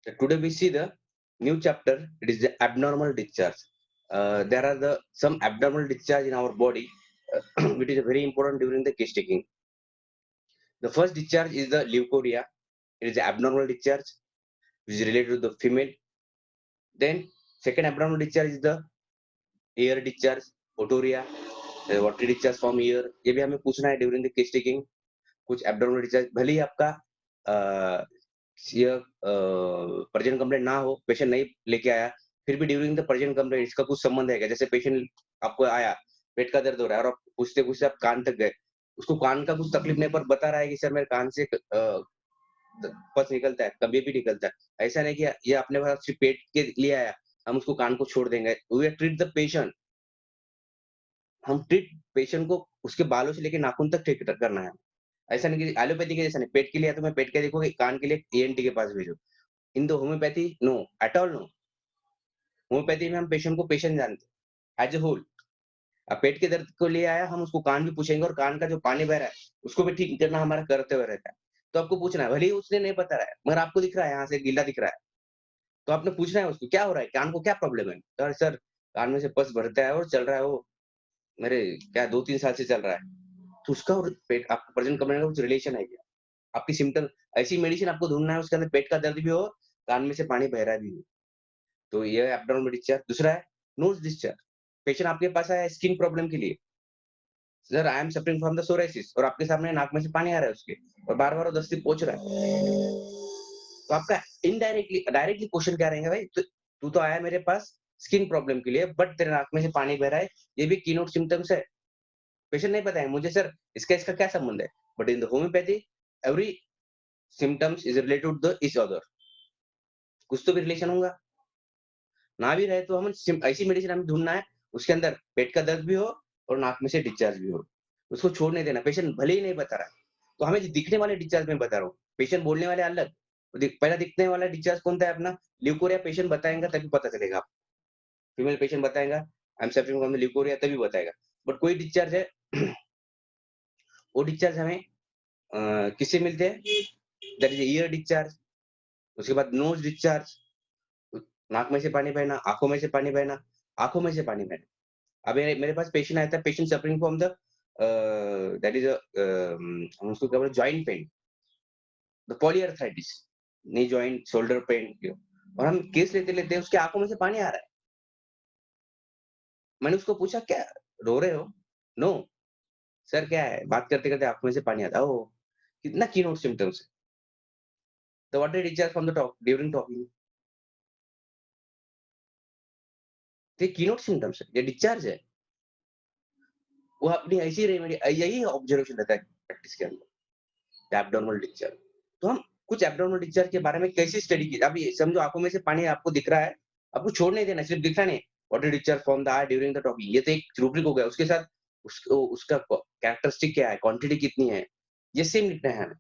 Today we see the new chapter. It is the abnormal discharge. There are some abnormal discharge in our body, which is very important during the case taking. The first discharge is the leukorrhea. It is the abnormal discharge, which is related to the female. Then second abnormal discharge is the air discharge, otorrhea, watery discharge from ear. ये भी हमें पूछना है during the case taking. कुछ abnormal discharge भले ही आपका ये प्रजनन कंप्लेंट ना हो, पेशेंट नहीं लेके आया, फिर भी ड्यूरिंग द प्रजनन कंप्लेंट इसका कुछ संबंध है क्या? जैसे पेशेंट आपको आया, पेट का दर्द हो रहा है और आप पूछते-पूछते आप कान तक गए, उसको कान का कुछ तकलीफ नहीं पर बता रहा है कि सर मेरे कान से पस निकलता है, कभी भी निकलता है। ऐसा नहीं कि ये अपने पास सिर्फ पेट के लिए आया, हम उसको कान को छोड़ देंगे। वी ट्रीट द पेशेंट, हम ट्रीट पेशेंट को उसके बालों से लेके नाखून तक ठीक करना है। ऐसा नहीं कि एलोपैथी के जैसा नहीं, पेट के लिए है तो मैं पेट का देखोगे, कान के लिए ईएनटी के पास भेजो। In the homeopathy no, at all no. Homeopathy में हम पेशेंट को पेशेंट जानते हैं, एज ए होल। अब पेट के दर्द को लिए आया, हम उसको कान भी पूछेंगे और कान का जो पानी बह रहा है, उसको भी ठीक करना हमारा कर्तव्य रहता है। तो आपको पूछना है, भले ही उसने नहीं बता रहा है, मगर आपको दिख रहा है यहाँ से गीला दिख रहा है, तो आपने पूछना है उसको, क्या हो रहा है? कान को क्या प्रॉब्लम है? सर सर, कान में से पस भरता है और चल रहा है वो, मेरे क्या 2-3 साल से चल रहा है। तो उसका और पेट आपका प्रेजेंट कंप्लेंट का कुछ रिलेशन है क्या? आपकी सिम्पटम ऐसी मेडिसिन आपको ढूँढना है उसके अंदर पेट का दर्द भी हो, कान में से पानी बह रहा भी हो। तो ये एब्डोमिनल डिस्चार्ज। दूसरा है नोज़ डिस्चार्ज। पेशेंट आपके पास आया है स्किन प्रॉब्लम के लिए। Sir I am suffering from the psoriasis और आपके सामने नाक में से पानी आ रहा है उसके और बार-बार वो दस्ती पोंछ रहा है। तो आपका इनडायरेक्टली डायरेक्टली क्वेश्चन क्या रहेगा भाई, तू तो आया मेरे पास स्किन प्रॉब्लम के लिए बट तेरे नाक में से पानी बह रहा है, ये भी कीनोट सिम्पटम्स है। पेशेंट नहीं बताएंगे मुझे सर इसका क्या संबंध है? But in the homeopathy every symptoms is related to the each other. कुछ तो भी रिलेशन होगा। ना भी रहे तो हम ऐसी मेडिसिन हमें ढूँढना है, उसके अंदर पेट का दर्द भी हो और नाक में से डिस्चार्ज भी हो। उसको छोड़ नहीं देना, पेशेंट भले ही नहीं बता रहा है। तो हमें जो दिखने वाले डिस्चार्ज मैं बता रहा हूँ, पेशेंट बोलने वाले अलग। पहला दिखने वाला डिस्चार्ज कौन-सा है अपना? ल्यूकोरिया पेशेंट बताएगा तभी पता चलेगा आपको। फीमेल पेशेंट बताएगा, I am suffering from the leucorrhoea तभी बताएगा। बट कोई डिस्चार्ज है वो डिस्चार्ज हमें किससे मिलते हैं? दैट इज़ ईयर डिस्चार्ज, उसके बाद नोज़ डिस्चार्ज, नाक में से पानी बहना, आँखों में से पानी बहना, आँखों में से पानी बहना। अब मेरे मेरे पास पेशेंट आया था, patient suffering from the that is हम उसको क्या बोले joint pain, the polyarthritis, knee joint, shoulder pain और हम केस लेते-लेते उसकी आँखों में से पानी आ रहा है। मैंने उसको पूछा, "क्या रो रहे हो?" "नो।" "सर क्या है?" बात करते-करते आँखों में से पानी आता है। ओह! कितना कीनोट सिम्पटम्स है। तो what did discharge from the talk during talking? तो ये कीनोट सिम्पटम्स है, ये डिस्चार्ज है। वो अपनी ऐसी रेमेडी यही ऑब्जर्वेशन रहता है प्रैक्टिस के अंदर, एब्नॉर्मल डिस्चार्ज। तो हम कुछ एब्नॉर्मल डिस्चार्ज के बारे में कैसे स्टडी की? अब ये समझो आँखों में से पानी आपको दिख रहा है, आपको छोड़ नहीं देना, सिर्फ दिख रहा नहीं, what did discharge from the I during the talking, ये तो एक रूब्रिक हो गया। उसके साथ उसका कैरेक्टरिस्टिक क्या है, क्वांटिटी कितनी है, ये सेम लिखना है हमें।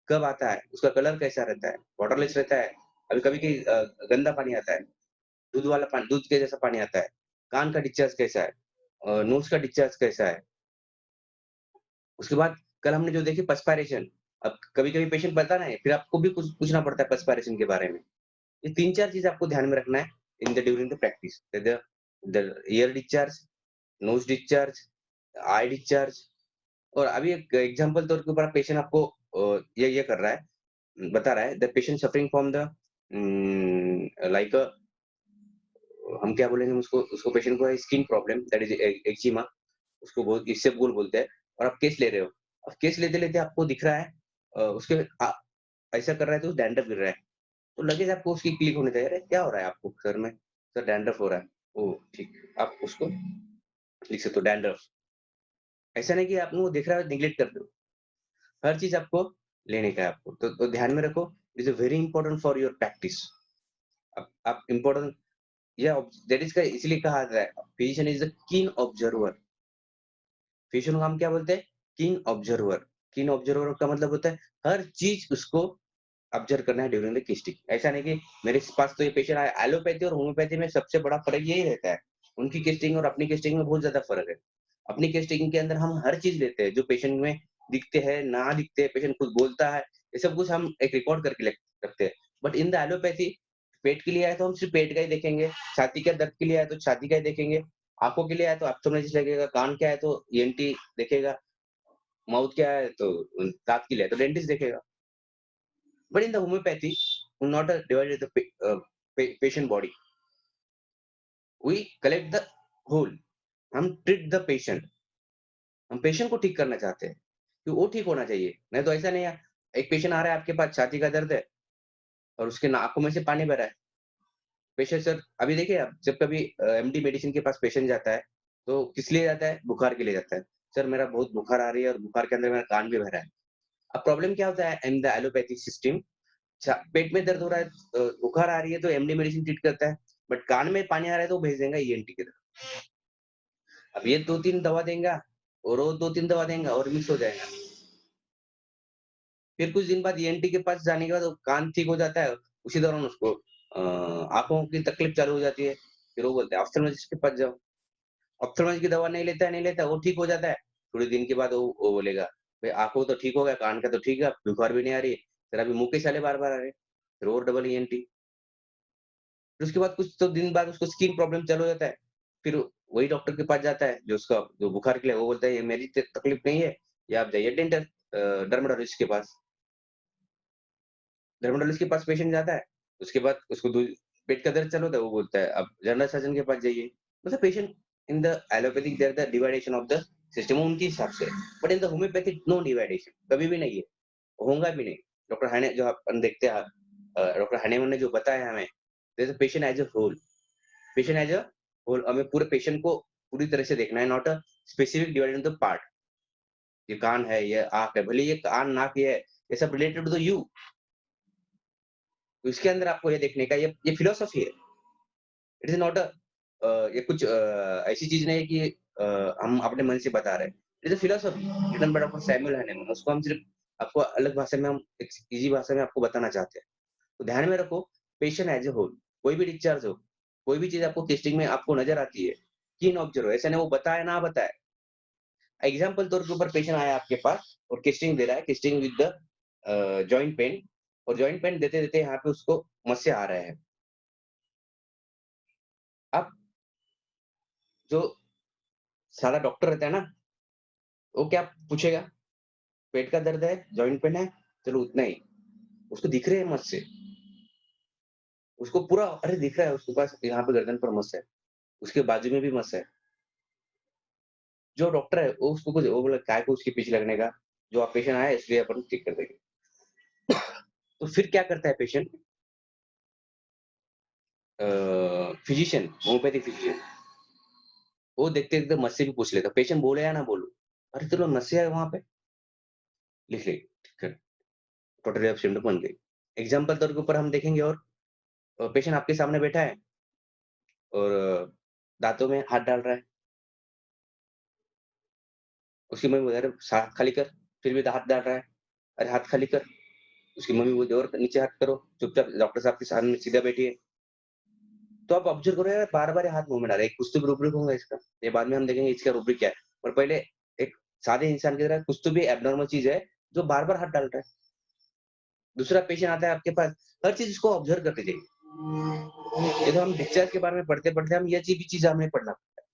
कब आता है, उसका कलर कैसा रहता है, वाटरलेस रहता है, कभी-कभी गंदा पानी आता है, दूध वाला पानी, दूध के जैसा पानी आता है, कान का डिस्चार्ज कैसा है, नोज़ का डिस्चार्ज कैसा है। उसके बाद कल हमने जो देखी पर्सपायरेशन, अब कभी-कभी पेशेंट बताना है, फिर आपको भी कुछ पूछना पड़ता है पर्सपायरेशन के बारे में। ये 3-4 चीज़ आपको ध्यान में रखना है in the during the practice. The ear discharge, nose discharge, eye discharge और अभी एक एग्जांपल तौर के ऊपर पेशेंट आपको ये कर रहा है, बता रहा है the patient suffering from the like हम क्या बोलेंगे उसको उसको पेशेंट को है skin problem that is eczema, उसको बहुत इसबगोल बोलते हैं और आप केस ले रहे हो। अब केस लेते-लेते आपको दिख रहा है उसके ऐसा कर रहा है तो डैंड्रफ गिर रहा है। तो लगेज आपको उसकी क्लिक होनी चाहिए, "अरे! क्या हो रहा है आपको सर में?" "सर डैंड्रफ हो रहा है।" "ओह! ठीक।" आप उसको लिख सकते हो डैंड्रफ। ऐसा नहीं कि आपने वो दिख रहा है नेगलेक्ट कर दो। हर चीज़ आपको लेने का है आपको। तो ध्यान में रखो, this is very important for your practice. आप इम्पोर्टेंट ये दैट इज़ का इसलिए कहा जाता है, फिजिशियन इज़ द कीन ऑब्जर्वर। फिजिशियन को हम क्या बोलते हैं? कीन ऑब्जर्वर। कीन ऑब्जर्वर का मतलब होता है हर चीज़ उसको ऑब्जर्व करना है ड्यूरिंग द केस्टिंग। ऐसा नहीं कि मेरे पास तो ये पेशेंट आया, एलोपैथी और होम्योपैथी में सबसे बड़ा फ़र्क यही रहता है। उनकी केस्टिंग और अपनी केस्टिंग में बहुत ज़्यादा फ़र्क है। अपनी केस्टिंग के अंदर हम हर चीज़ लेते हैं, जो पेशेंट में दिखते हैं, ना दिखते हैं, पेशेंट खुद बोलता है, ये सब कुछ हम एक रिकॉर्ड करके रखते हैं। बट इन द एलोपैथी पेट के लिए आए तो हम सिर्फ पेट का ही देखेंगे, छाती के दर्द के लिए आए तो छाती का ही देखेंगे, आँखों के लिए आए तो ऑप्थेल्मोलॉजिस्ट लगेगा, कान का है तो ईएनटी देखेगा, माउथ क्या है तो दाँत के लिए है तो डेंटिस्ट देखेगा। But in the homeopathy not divided the patient body. We collect the whole. हम ट्रीट द पेशेंट, हम पेशेंट को ठीक करना चाहते हैं कि वो ठीक होना चाहिए। नहीं तो ऐसा नहीं है, एक पेशेंट आ रहा है आपके पास छाती का दर्द है और उसके आँखों में से पानी बह रहा है। पेशेंट सर अभी देखिए आप जब कभी एमडी मेडिसिन के पास पेशेंट जाता है, तो किस लिए जाता है? बुखार के लिए जाता है। सर मेरा बहुत बुखार आ रही है और बुखार के अंदर मेरा कान भी बह रहा है। अब प्रॉब्लम क्या होता है इन द एलोपैथिक सिस्टम पेट में दर्द हो रहा है बुखार आ रही है तो एमडी मेडिसिन ट्रीट करता है, बट कान में पानी आ रहा है तो वो भेज देगा ईएनटी की तरफ। अब ये 2-3 दवा देगा और वो 2-3 दवा देगा और मिक्स हो जाएगा। फिर कुछ दिन बाद ईएनटी के पास जाने के बाद वो कान ठीक हो जाता है, उसी दौरान उसको आँखों की तकलीफ चालू हो जाती है। फिर वो बोलते हैं ऑप्थेल्मोलॉजिस्ट के पास जाओ। ऑप्थेल्मोलॉजिस्ट की दवा नहीं लेता है, वो ठीक हो जाता है। थोड़े दिन के बाद वो बोलेगा, भई आँखों तो ठीक हो गया, कान का तो ठीक है, अब बुखार भी नहीं आ रही है। फिर अभी मुँह के छाले बार-बार आ रहे हैं, फिर और डबल ईएनटी। फिर उसके बाद कुछ तो दिन बाद उसको स्किन प्रॉब्लम चालू हो जाता है। फिर वही डॉक्टर के पास जाता है, जो बुखार के लिए वो बोलता है, "ये मेरी तकलीफ नहीं है, ये आप जाइए डर्मेटोलॉजिस्ट के पास।" डर्मेटोलॉजिस्ट के पास पेशेंट जाता है, उसके बाद उसको दू पेट का दर्द चालू होता है, वो बोलता है, "अब जनरल सर्जन के पास जाइए।" मतलब patient in the allopathic there the divideation of the system उनके हिसाब से। But in the homeopathic no divideation, कभी भी नहीं है, होगा भी नहीं। डॉक्टर हने जो अपन देखते हैं डॉक्टर हनीमैन ने जो बताया हमें, there is a patient as a whole. Patient as a whole हमें पूरे पेशेंट को पूरी तरह से देखना है, not a specific divided into part. ये कान है, ये आँख है, भले ये कान, नाक ये है, ये सब रिलेटेड टू द यू। तो इसके अंदर आपको ये देखने का ये फिलॉसफी है। इट इज़ नॉट ये कुछ ऐसी चीज़ नहीं है कि हम अपने मन से बता रहे हैं। It is a philosophy written by doctor Samuel Hahnemann. उसको हम सिर्फ आपको अलग भाषा में हम एक ईज़ी भाषा में आपको बताना चाहते हैं। तो ध्यान में रखो, पेशेंट एज़ अ होल, कोई भी डिस्चार्ज हो, कोई भी चीज़ आपको टेस्टिंग में आपको नज़र आती है, कीन ऑब्जर्व ऐसा नहीं वो बताए ना बताए। एग्ज़ाम्पल तौर के ऊपर पेशेंट आया आपके पास और किस्टिंग दे रहा है, किस्टिंग विद द जॉइंट पेन और जॉइंट पेन देते-देते यहाँ पे उसको मस्से आ रहे हैं। अब जो साला डॉक्टर रहता है ना, वो क्या पूछेगा? पेट का दर्द है, जॉइंट पेन है, चलो उतना ही। उसको दिख रहे हैं मस्से, उसको पूरा अरे दिख रहा है उसके पास यहाँ पे गर्दन पर मस्सा है, उसके बाजू में भी मस्सा है। जो डॉक्टर है वो उसको कुछ वो बोला काय को उसके पीछे लगने का, जो आप पेशेंट आया है इसलिए अपन ठीक कर देंगे। तो फिर क्या करता है पेशेंट फिजिशियन, होम्योपैथिक फिजिशियन वो देखते-देखते मस्से भी पूछ लेता, पेशेंट बोले या ना बोलो, "अरे चलो मस्से है वहाँ पे, लिख ले।" ठीक है, टोटली अब सिम्टम बन गई। एग्ज़ाम्पल तौर के ऊपर हम देखेंगे और पेशेंट आपके सामने बैठा है और दाँतों में हाथ डाल रहा है, उसकी मम्मी बोले, "अरे हाथ खाली कर।" फिर भी हाथ डाल रहा है, "अरे हाथ खाली कर।" उसकी मम्मी बोलती है, "और नीचे हाथ करो, चुपचाप डॉक्टर साहब के सामने सीधा बैठिए।" तो आप ऑब्ज़र्व करो यार बार-बार ये हाथ मुँह में डाल रहा है, कुछ तो भी रूब्रिक होगा इसका। ये बाद में हम देखेंगे इसका रूब्रिक क्या है। पर पहले एक सादे इंसान की तरह कुछ तो भी एब्नॉर्मल चीज़ है, जो बार-बार हाथ डाल रहा है। दूसरा पेशेंट आता है आपके पास, हर चीज़ उसको ऑब्ज़र्व करते जाइए। ये तो हम डिस्चार्ज के बारे में पढ़ते-पढ़ते हम ये भी चीज़ हमें पढ़ना पड़ता है।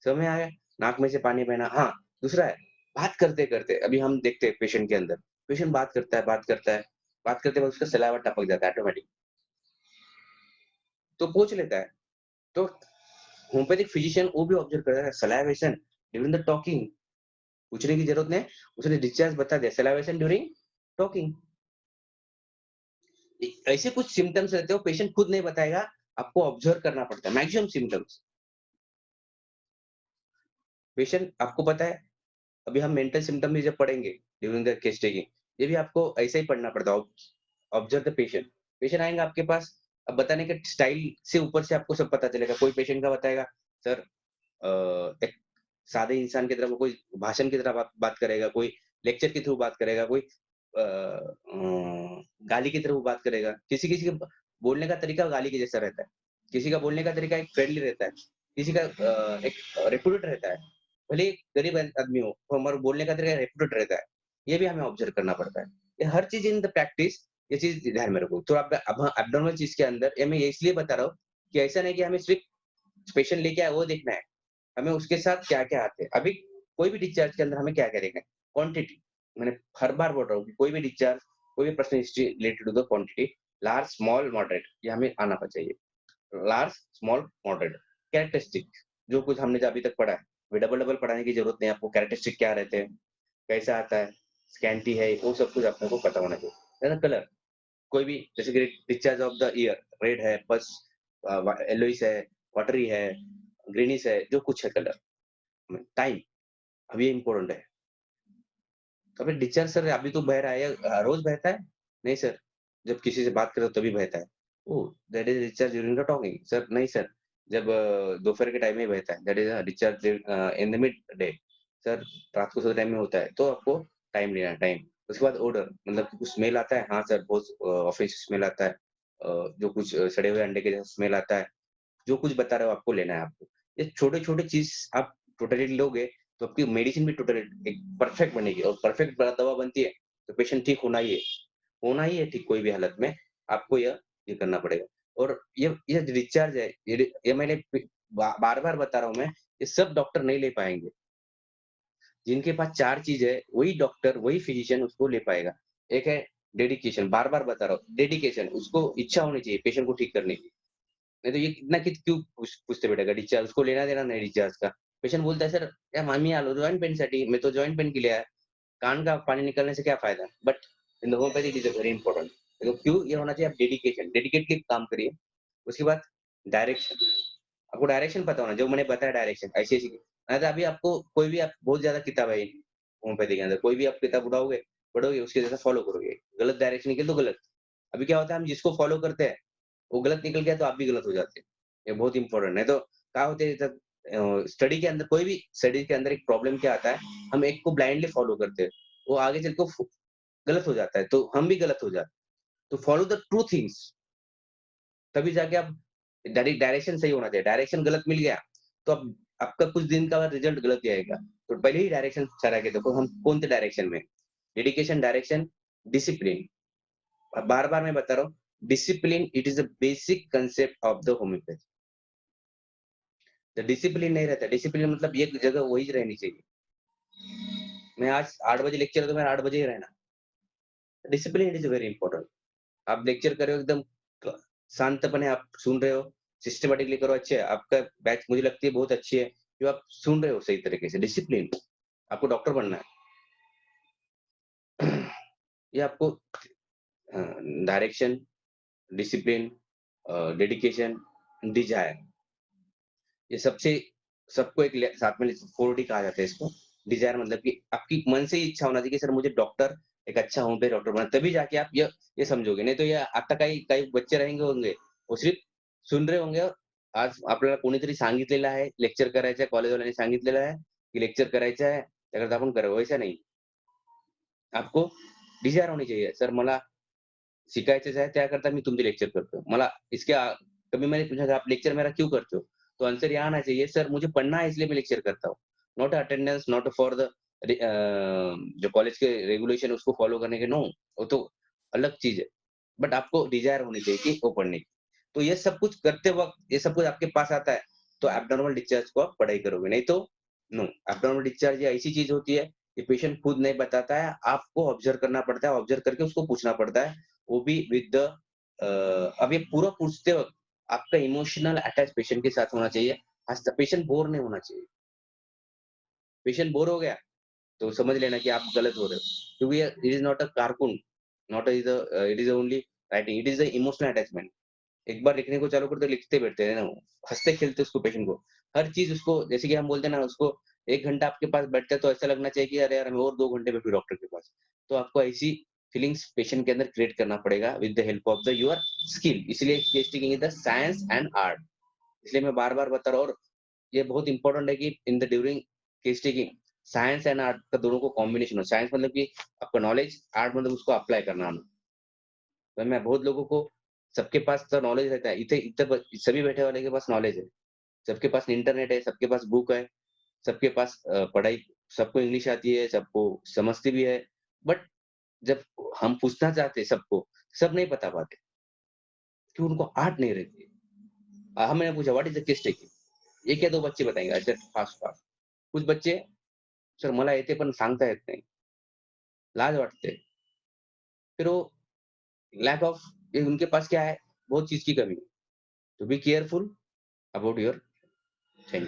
समझ में आया? नाक में से पानी बहना हाँ, दूसरा है, बात करते-करते अभी हम देखते हैं पेशेंट के अंदर, पेशेंट बात करते वक़्त उसका सलाइवा टपक जाता है ऑटोमैटिक, तो पोंछ लेता है। तो होम्योपैथिक फिजिशियन वो भी ऑब्ज़र्व कर रहा है, सलाइवेशन ड्यूरिंग द टॉकिंग पूछने की ज़रूरत नहीं, उसने डिस्चार्ज बता दिया, सलाइवेशन ड्यूरिंग टॉकिंग। ऐसे कुछ सिम्पटम्स रहते हो पेशेंट खुद नहीं बताएगा, आपको ऑब्ज़र्व करना पड़ता है, मैक्सिमम सिम्पटम्स। पेशेंट आपको पता है, अभी हम मेंटल सिम्पटम भी जब पढ़ेंगे ड्यूरिंग द केस टेकिंग, ये भी आपको ऐसे ही पढ़ना पड़ता है, ऑब्ज़र्व द पेशेंट। पेशेंट आएँगा आपके पास, अब बताने के स्टाइल से ऊपर से आपको सब पता चलेगा। कोई पेशेंट का बताएगा, सर एक सादे इंसान की तरह वो कोई भाषण की तरह बात करेगा, कोई लेक्चर के थ्रू बात करेगा, कोई गाली की तरह वो बात करेगा। किसी-किसी का बोलने का तरीका गाली के जैसा रहता है। किसी का बोलने का तरीका एक फ्रेंडली रहता है। किसी का एक रेपुटेड रहता है। भले ही गरीब आदमी हो, मगर बोलने का तरीका रेपुटेड रहता है। ये भी हमें ऑब्ज़र्व करना पड़ता है। ये हर चीज़ इन द प्रैक्टिस ये चीज़ ध्यान में रखो। तो आप अब एब्नॉर्मल चीज़ के अंदर ये मैं ये इसलिए बता रहा हूँ कि ऐसा नहीं कि हमें सिर्फ़ पेशेंट लेके आए वो देखना है। हमें उसके साथ क्या-क्या आते हैं। अभी कोई भी डिस्चार्ज के अंदर हमें क्या-क्या देखना है? क्वांटिटी, मैंने हर बार बोल रहा हूँ कि कोई भी डिस्चार्ज, कोई भी personal history related to the quantity, large, small, moderate, ये हमें आना चाहिए। लार्ज, स्मॉल, मॉडरेट, कैरेक्टरिस्टिक, जो कुछ हमने जो अभी तक पढ़ा है, वो डबल-डबल पढ़ाने की ज़रूरत नहीं है आपको। कैरेक्टरिस्टिक क्या रहते हैं, कैसा आता है, स्कैंटी है, वो सब कुछ अपने को पता होना चाहिए। है ना? कलर, कोई भी जैसे कि discharge of the year, red है, पस येलोइश है, वाटरी है, ग्रीनिश है, जो कुछ है कलर। टाइम, अब ये इम्पोर्टेंट है। अबे डिस्चार्ज सर अभी तो बह रहा है, रोज़ बहता है? नहीं सर, जब किसी से बात करो तभी बहता है। Oh! That is discharge during the talking. Sir नहीं सर, जब दोपहर के टाइम में बहता है, that is discharge in the mid day. Sir रात को सोते टाइम में होता है, तो आपको टाइम लेना है, टाइम। उसके बाद ओडोर, मतलब कि कुछ स्मेल आता है? हाँ सर, बहुत ऑफिस स्मेल आता है। जो कुछ सड़े हुए अंडे के जैसा स्मेल आता है। जो कुछ बता रहे हो आपको लेना है आपको। ये छोटे-छोटे चीज़ आप टोटली लोगे, तो आपकी मेडिसिन भी टोटली एक परफेक्ट बनेगी, और परफेक्ट दवा बनती है, तो पेशेंट ठीक होना ही है। होना ही है ठीक कोई भी हालत में, आपको ये करना पड़ेगा। और ये डिस्चार्ज है, ये मैंने बार-बार बता रहा हूँ मैं, ये सब डॉक्टर नहीं ले पाएँगे। जिनके पास 4 चीज़ है, वही डॉक्टर, वही फिजिशियन उसको ले पाएगा। एक है डेडिकेशन, बार-बार बता रहा हूँ, डेडिकेशन, उसको इच्छा होनी चाहिए पेशेंट को ठीक करने की। नहीं तो ये इतना कित क्यों पूछते बैठेगा डिस्चार्ज, उसको लेना-देना नहीं डिस्चार्ज का। पेशेंट बोलता है, "सर, या आम्ही आलो जॉइंट पेनसाठी, मैं तो जॉइंट पेन के लिए आया, कान का पानी निकलने से क्या फ़ायदा?" But in the homeopathy it is a very important. देखो क्यों ये होना चाहिए, आप डेडिकेशन, डेडिकेटली काम करिए। उसके बाद डायरेक्शन, आपको डायरेक्शन पता होना, जो मैंने बताया डायरेक्शन, ऐसी-ऐसी नहीं तो अभी आपको कोई भी, आप बहुत ज़्यादा किताब है होम्योपैथी के अंदर, कोई भी आप किताब उठाओगे, पढ़ोगे, उसके जैसा फॉलो करोगे। गलत डायरेक्शन निकले तो गलत। अभी क्या होता है, हम जिसको फॉलो करते हैं वो गलत निकल गया तो आप भी गलत हो जाते हैं। ये बहुत इम्पोर्टेंट है। तो क्या होता है जब स्टडी के अंदर, कोई भी स्टडी के अंदर एक प्रॉब्लम क्या आता है, हम एक को ब्लाइंडली फॉलो करते हैं। वो आगे चल के गलत हो जाता है, तो हम भी गलत हो जाते हैं। तो फॉलो द ट्रू थिंग्स, तभी जाके आप डायरेक्शन सही होना चाहिए। डायरेक्शन गलत मिल गया, तो अब आपका कुछ दिन का रिजल्ट गलत ही आएगा। तो पहले ही डायरेक्शन अच्छा रखे, देखो हम कौन से डायरेक्शन में, डेडिकेशन, डायरेक्शन, डिसिप्लिन। बार-बार मैं बता रहा हूँ, discipline it is the basic concept of the homeopathy. जब डिसिप्लिन नहीं रहता, डिसिप्लिन मतलब एक जगह वही रहनी चाहिए। मैं आज 8 बजे लेक्चर है तो मैं 8 बजे ही रहना। Discipline is very important. आप लेक्चर कर रहे हो एकदम क शांतपने आप सुन रहे हो, सिस्टमैटिकली करो, अच्छे है। आपका बैच मुझे लगती है बहुत अच्छी है, जो आप सुन रहे हो सही तरीके से, डिसिप्लिन। आपको डॉक्टर बनना है। ये आपको डायरेक्शन, डिसिप्लिन, डेडिकेशन, डिजायर, ये सबसे सबको एक साथ में 4D कहा जाता है इसको। डिजायर मतलब कि आपकी मन से ही इच्छा होना चाहिए कि सर मुझे डॉक्टर, एक अच्छा होम्योपैथी डॉक्टर बनना, तभी जाके आप ये समझोगे। नहीं तो ये आता काही काही बच्चे रहेंगे होंगे, वो सिर्फ सुन रहे होंगे, आज आपल्याला कोणीतरी सांगितलेलं आहे, लेक्चर करायचं आहे, कॉलेजवाल्यांनी सांगितलेलं आहे, की लेक्चर करायचं आहे, त्याकरता आपण करावं, वैसा नहीं। आपको डिजायर होनी चाहिए, सर मला शिकायचंच आहे, त्याकरता मी तुमचे लेक्चर करतो। मला कभी मैंने पूछा, आप लेक्चर मेरा क्यों करते हो? तो आंसर ये आना चाहिए, सर मुझे पढ़ना है इसलिए मैं लेक्चर करता हूँ। Not attendance, not for the जो कॉलेज के रेगुलेशन है उसको फॉलो करने के, नो, वो तो अलग चीज़ है। बट आपको डिजायर होनी चाहिए कि वो पढ़ने की। तो ये सब कुछ करते वक़्त, ये सब कुछ आपके पास आता है, तो एब्नॉर्मल डिस्चार्ज को आप पढ़ाई करोगे, नहीं तो नो। एब्नॉर्मल डिस्चार्ज ये ऐसी चीज़ होती है, ये पेशेंट खुद नहीं बताता है, आपको ऑब्जर्व करना पड़ता है, ऑब्जर्व करके उसको पूछना पड़ता है, वो भी विद द अब ये पूरा पूछते वक़्त आपका इमोशनल अटैच पेशेंट के साथ होना चाहिए। पेशेंट बोर नहीं होना चाहिए। पेशेंट बोर हो गया, तो समझ लेना कि आप गलत हो रहे हो। क्योंकि ये it is not a cartoon, not it is only writing, it is the emotional attachment. एक बार लिखने को चालू करते लिखते बैठते हैं ना वो, हँसते-खेलते उसको पेशेंट को। हर चीज़ उसको, जैसे कि हम बोलते हैं ना उसको, 1 घंटा आपके पास बैठता है तो ऐसा लगना चाहिए कि अरे यार, मैं और 2 घंटे बैठूँ डॉक्टर के पास। तो आपको ऐसी फीलिंग्स पेशेंट के अंदर क्रिएट करना पड़ेगा with the help of the your skill. इसलिए case taking is the science and art. इसलिए मैं बार-बार बता रहा हूँ, और ये बहुत इंपॉर्टेंट है कि इन the during case taking, science and art का दोनों को कॉम्बिनेशन हो। साइंस मतलब कि आपका नॉलेज, आर्ट मतलब उसको अप्लाई करना आना। तो मैं बहुत लोगों को, सबके पास तो नॉलेज रहता है, इतने इतने सभी बैठे वाले के पास नॉलेज है, सबके पास इंटरनेट है, सबके पास बुक है, सबके पास पढ़ाई, सबको इंग्लिश आती है, सबको समझती भी है। बट जब हम पूछना चाहते हैं सबको, सब नहीं बता पाते, कि उनको आर्ट नहीं रहती है। मैंने पूछा what is the case taking? 1 या 2 बच्चे बताएंगे ऐसे फास्ट-फास्ट। कुछ बच्चे, "सर मला येते पण सांगता येत नाही." लाज वाटते. फिर वो लैक ऑफ, ये उनके पास क्या है? बहुत चीज़ की कमी है। तो be careful about your thing.